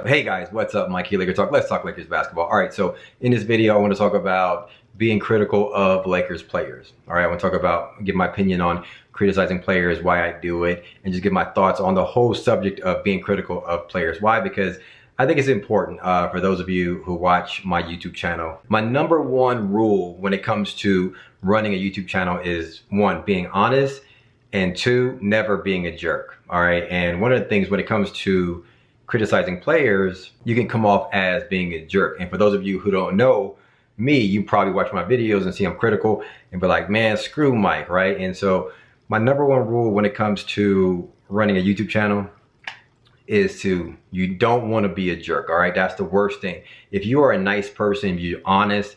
Hey guys, what's up? Mike here, Laker Talk. Let's talk Lakers basketball. All right, so in this video, I want to talk about being critical of Lakers players. All right, I want to talk about, give my opinion on criticizing players, why I do it, and just give my thoughts on the whole subject of being critical of players. Why? Because I think it's important for those of you who watch my YouTube channel. My number one rule when it comes to running a YouTube channel is one, being honest, and two, never being a jerk. All right, and one of the things when it comes to criticizing players, you can come off as being a jerk. And for those of you who don't know me, you probably watch my videos and see I'm critical and be like, man, screw Mike, right? And so my number one rule when it comes to running a YouTube channel is you don't want to be a jerk, all right? That's the worst thing. If you are a nice person, you're honest,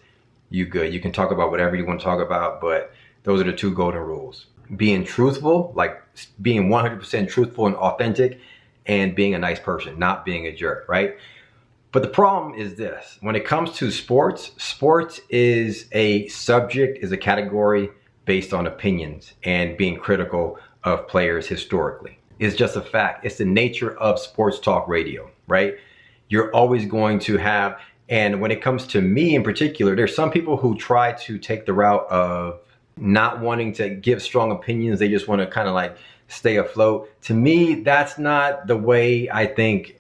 you good. You can talk about whatever you want to talk about, but those are the two golden rules. Being truthful, like being 100% truthful and authentic, and being a nice person, not being a jerk, right? But the problem is this: when it comes to sports, sports is a subject, is a category based on opinions and being critical of players historically. It's just a fact. It's the nature of sports talk radio, right? You're always going to have, and when it comes to me in particular, there's some people who try to take the route of not wanting to give strong opinions. They just want to kind of like stay afloat. To me, that's not the way I think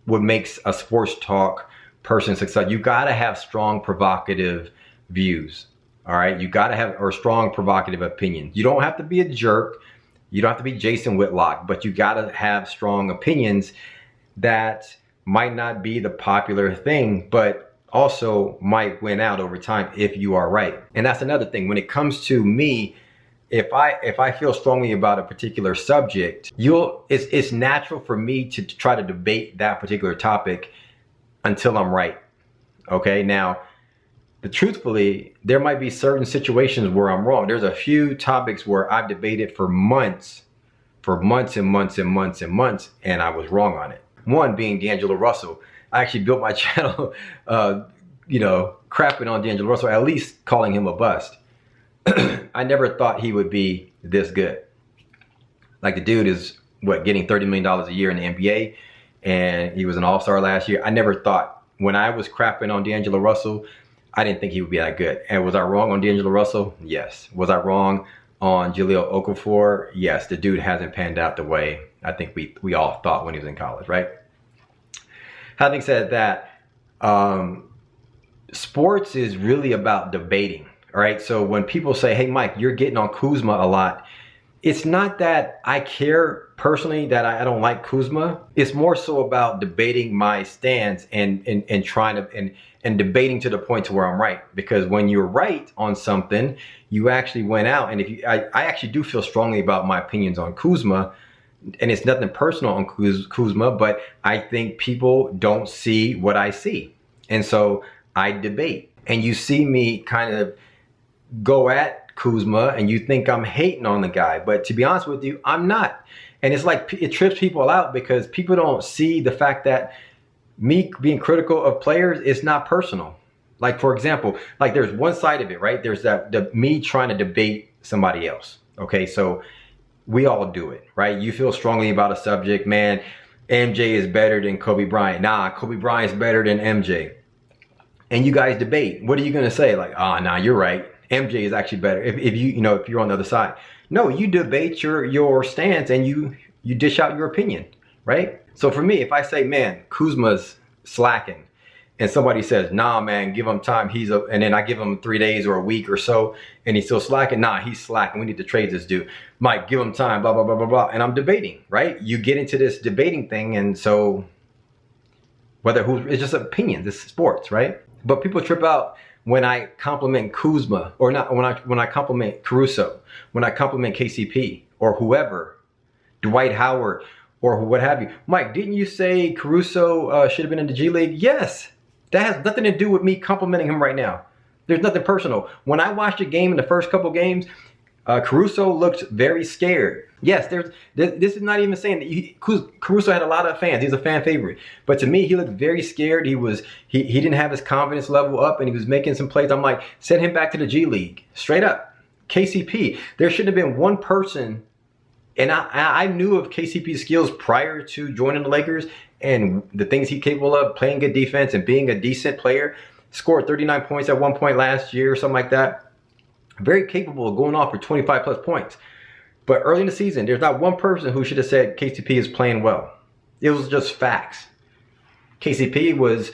what makes a sports talk person successful. You gotta have strong provocative views, all right? You gotta have or strong provocative opinions. You don't have to be a jerk. You don't have to be Jason Whitlock, but you gotta have strong opinions that might not be the popular thing, but also might win out over time if you are right. And that's another thing. When it comes to me, if I feel strongly about a particular subject, it's natural for me to try to debate that particular topic until I'm right. Okay, now, truthfully, there might be certain situations where I'm wrong. There's a few topics where I've debated for months and months and months and months, and I was wrong on it. One being D'Angelo Russell. I actually built my channel, crapping on D'Angelo Russell, at least calling him a bust. I never thought he would be this good. Like, the dude is getting $30 million a year in the NBA, and he was an all-star last year. I never thought, when I was crapping on D'Angelo Russell, I didn't think he would be that good. And was I wrong on D'Angelo Russell? Yes. Was I wrong on Jahlil Okafor? Yes. The dude hasn't panned out the way I think we all thought when he was in college, right? Having said that, sports is really about debating. All right, so when people say, hey, Mike, you're getting on Kuzma a lot, it's not that I care personally that I don't like Kuzma. It's more so about debating my stance and trying to and debating to the point to where I'm right. Because when you're right on something, you actually went out. And I actually do feel strongly about my opinions on Kuzma, and it's nothing personal on Kuzma, but I think people don't see what I see. And so I debate. And you see me kind of go at Kuzma and you think I'm hating on the guy, but to be honest with you, I'm not. And it's like, it trips people out because people don't see the fact that me being critical of players is not personal. Like, for example, like there's one side of it, right? There's me trying to debate somebody else. Okay, so we all do it, right? You feel strongly about a subject, man, MJ is better than Kobe Bryant. Nah, Kobe Bryant's better than MJ. And you guys debate. What are you gonna say? Like, nah, you're right. MJ is actually better. If you're on the other side. No, you debate your stance and you dish out your opinion, right? So for me, if I say, man, Kuzma's slacking, and somebody says, nah, man, give him time. And then I give him 3 days or a week or so, and he's still slacking. Nah, he's slacking. We need to trade this dude. Mike, give him time. Blah blah blah blah blah. And I'm debating, right? You get into this debating thing, and so it's just opinions. It's sports, right? But people trip out when I compliment Kuzma, or not, when I compliment Caruso, when I compliment KCP or whoever, Dwight Howard or what have you. Mike, didn't you say Caruso should have been in the G League? Yes. That has nothing to do with me complimenting him right now. There's nothing personal. When I watched a game in the first couple games, Caruso looked very scared. Yes, this is not even saying that Caruso had a lot of fans. He's a fan favorite. But to me, he looked very scared. He didn't have his confidence level up, and he was making some plays. I'm like, send him back to the G League. Straight up. KCP, there shouldn't have been one person, and I knew of KCP's skills prior to joining the Lakers, and the things he's capable of, playing good defense and being a decent player, scored 39 points at one point last year or something like that. Very capable of going off for 25 plus points. But early in the season, there's not one person who should have said KCP is playing well. It was just facts. KCP was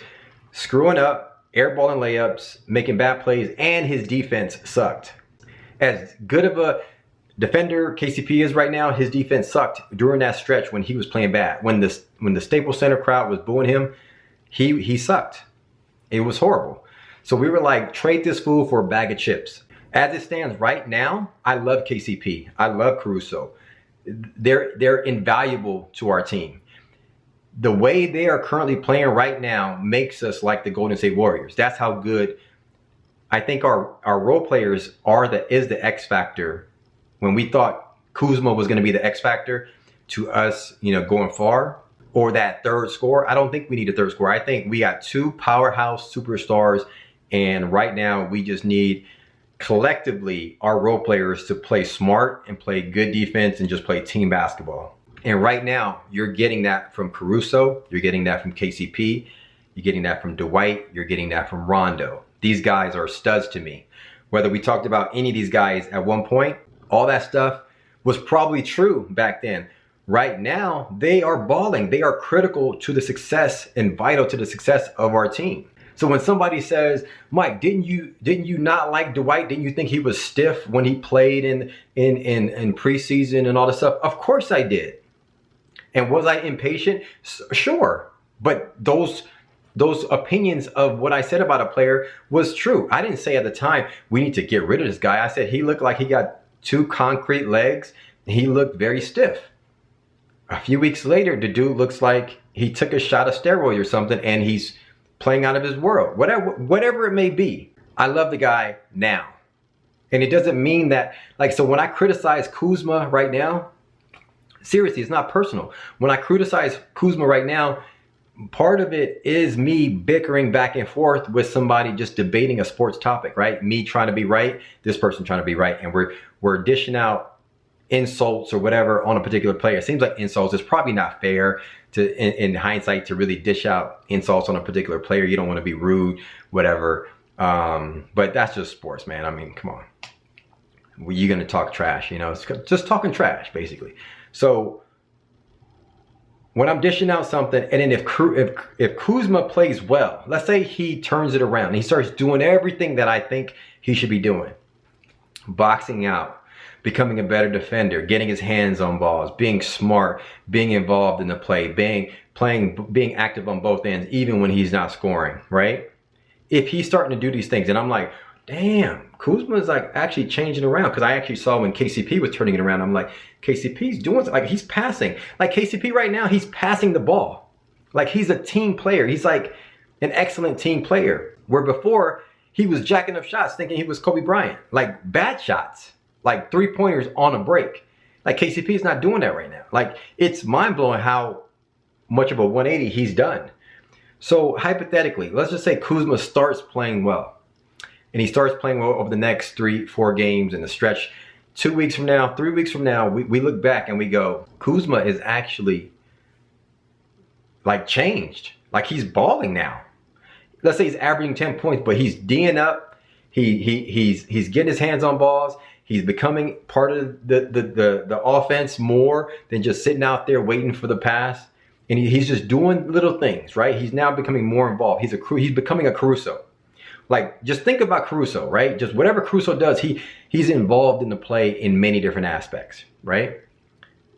screwing up, airballing layups, making bad plays, and his defense sucked. As good of a defender KCP is right now, his defense sucked during that stretch when he was playing bad. When the Staples Center crowd was booing him, he sucked. It was horrible. So we were like, trade this fool for a bag of chips. As it stands right now, I love KCP. I love Caruso. They're invaluable to our team. The way they are currently playing right now makes us like the Golden State Warriors. That's how good I think our role players is the X factor. When we thought Kuzma was going to be the X factor to us, going far, or that third scorer, I don't think we need a third scorer. I think we got two powerhouse superstars, and right now we just need collectively our role players to play smart and play good defense and just play team basketball. And right now you're getting that from Caruso, you're getting that from KCP, you're getting that from Dwight, you're getting that from Rondo. These guys are studs to me. Whether we talked about any of these guys at one point, all that stuff was probably true back then. Right now they are balling. They are critical to the success and vital to the success of our team. So when somebody says, Mike, didn't you not like Dwight? Didn't you think he was stiff when he played in preseason and all this stuff? Of course I did. And was I impatient? Sure. But those opinions of what I said about a player was true. I didn't say at the time, we need to get rid of this guy. I said he looked like he got two concrete legs. He looked very stiff. A few weeks later, the dude looks like he took a shot of steroid or something and he's playing out of his world, whatever it may be. I love the guy now. And it doesn't mean that, so when I criticize Kuzma right now, seriously, it's not personal. When I criticize Kuzma right now, part of it is me bickering back and forth with somebody just debating a sports topic, right? Me trying to be right, this person trying to be right. And we're dishing out insults or whatever on a particular player. It seems like insults. It's probably not fair to, in hindsight, to really dish out insults on a particular player. You don't want to be rude, whatever. But that's just sports, man. I mean, come on. You're going to talk trash, it's just talking trash, basically. So when I'm dishing out something, and then if Kuzma plays well, let's say he turns it around, and he starts doing everything that I think he should be doing, boxing out, becoming a better defender, getting his hands on balls, being smart, being involved in the play, being active on both ends, even when he's not scoring, right? If he's starting to do these things, and I'm like, damn, Kuzma's actually changing around, because I actually saw when KCP was turning it around, I'm like, KCP's doing, he's passing. KCP right now, he's passing the ball. He's a team player. He's an excellent team player. Where before, he was jacking up shots thinking he was Kobe Bryant. Bad shots. 3-pointers on a break. KCP's not doing that right now. It's mind-blowing how much of a 180 he's done. So hypothetically, let's just say Kuzma starts playing well. And he starts playing well over the next 3-4 games in the stretch. 2 weeks from now, 3 weeks from now, we look back and we go, Kuzma is actually changed. He's balling now. Let's say he's averaging 10 points, but he's D'ing up. He's getting his hands on balls. He's becoming part of the offense more than just sitting out there waiting for the pass. And he's just doing little things, right? He's now becoming more involved. He's becoming a Caruso. Just think about Caruso, right? Just whatever Caruso does, he's involved in the play in many different aspects, right?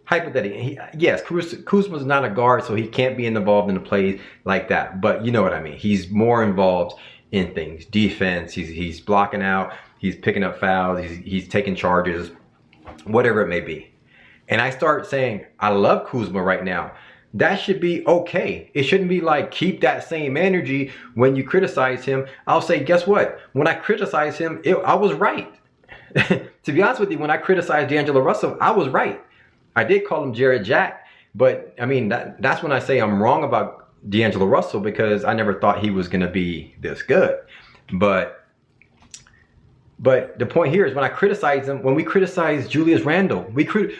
Hypothetically, yes, Kuzma's not a guard, so he can't be involved in the plays like that. But you know what I mean. He's more involved in things. Defense, he's blocking out, he's picking up fouls, he's taking charges, whatever it may be. And I start saying, I love Kuzma right now. That should be okay. It shouldn't be keep that same energy when you criticize him. I'll say, guess what? When I criticize him, I was right. To be honest with you, when I criticized D'Angelo Russell, I was right. I did call him Jared Jack, but I mean, that's when I say I'm wrong about D'Angelo Russell, because I never thought he was going to be this good. But the point here is when I criticize him, when we criticize Julius Randle,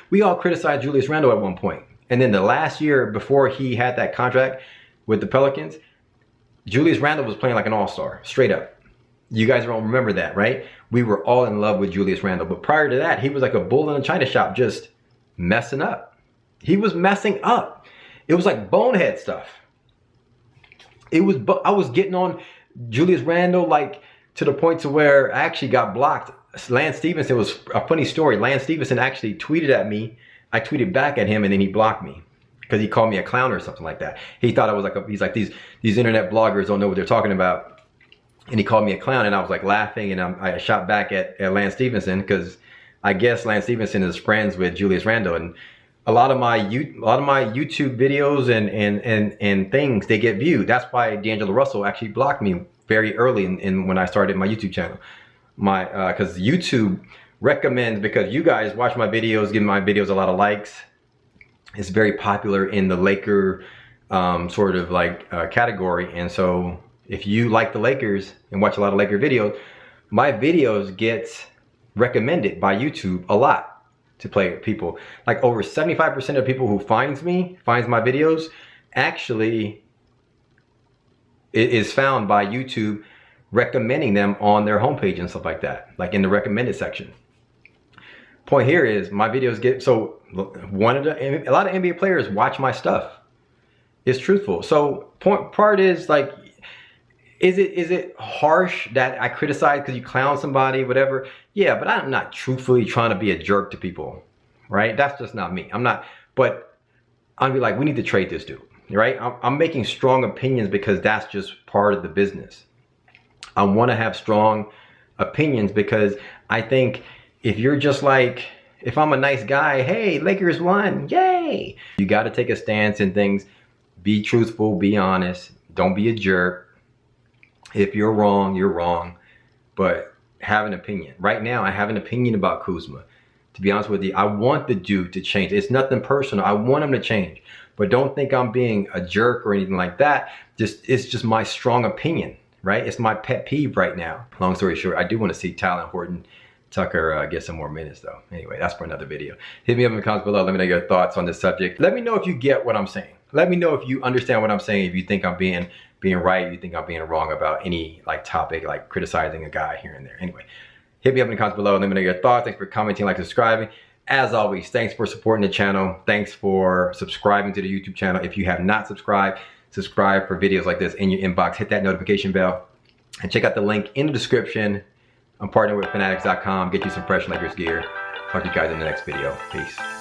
we all criticized Julius Randle at one point. And then the last year before he had that contract with the Pelicans, Julius Randle was playing like an all-star, straight up. You guys don't remember that, right? We were all in love with Julius Randle. But prior to that, he was like a bull in a china shop, just messing up. He was messing up. It was like bonehead stuff. I was getting on Julius Randle like to the point to where I actually got blocked. Lance Stephenson, was a funny story. Lance Stephenson actually tweeted at me. I tweeted back at him and then he blocked me because he called me a clown or something like that. He thought I was like, he's like, these internet bloggers don't know what they're talking about. And he called me a clown and I was like laughing, and I shot back at Lance Stephenson because I guess Lance Stephenson is friends with Julius Randle, and a lot of my YouTube videos and things, they get viewed. That's why D'Angelo Russell actually blocked me very early in when I started my YouTube channel. Because YouTube recommends, because you guys watch my videos, give my videos a lot of likes. It's very popular in the Laker sort of like category, and so if you like the Lakers and watch a lot of Laker videos, my videos get recommended by YouTube a lot to play people. Like over 75% of people who finds my videos, actually it is found by YouTube recommending them on their homepage and stuff like that, like in the recommended section. Point here is my videos get, so a lot of NBA players watch my stuff. It's truthful. So part is like, is it harsh that I criticize because you clown somebody, whatever? Yeah, but I'm not truthfully trying to be a jerk to people, right? That's just not me. I'm not, but I'd be like, we need to trade this dude, right? I'm making strong opinions because that's just part of the business. I want to have strong opinions because I think if you're just like, if I'm a nice guy, hey, Lakers won, yay. You got to take a stance in things. Be truthful, be honest. Don't be a jerk. If you're wrong, you're wrong, but have an opinion. Right now, I have an opinion about Kuzma. To be honest with you, I want the dude to change. It's nothing personal. I want him to change, but don't think I'm being a jerk or anything like that. It's just my strong opinion, right? It's my pet peeve right now. Long story short, I do want to see Talen Horton-Tucker get some more minutes though. Anyway, that's for another video. Hit me up in the comments below. Let me know your thoughts on this subject. Let me know if you get what I'm saying. Let me know if you understand what I'm saying. If you think I'm being right, you think I'm being wrong about any like topic, like criticizing a guy here and there. Anyway, hit me up in the comments below. Let me know your thoughts. Thanks for commenting, like, subscribing. As always, thanks for supporting the channel. Thanks for subscribing to the YouTube channel. If you have not subscribed, subscribe for videos like this in your inbox. Hit that notification bell and check out the link in the description. I'm partnering with Fanatics.com. Get you some fresh Lakers gear. Talk to you guys in the next video. Peace.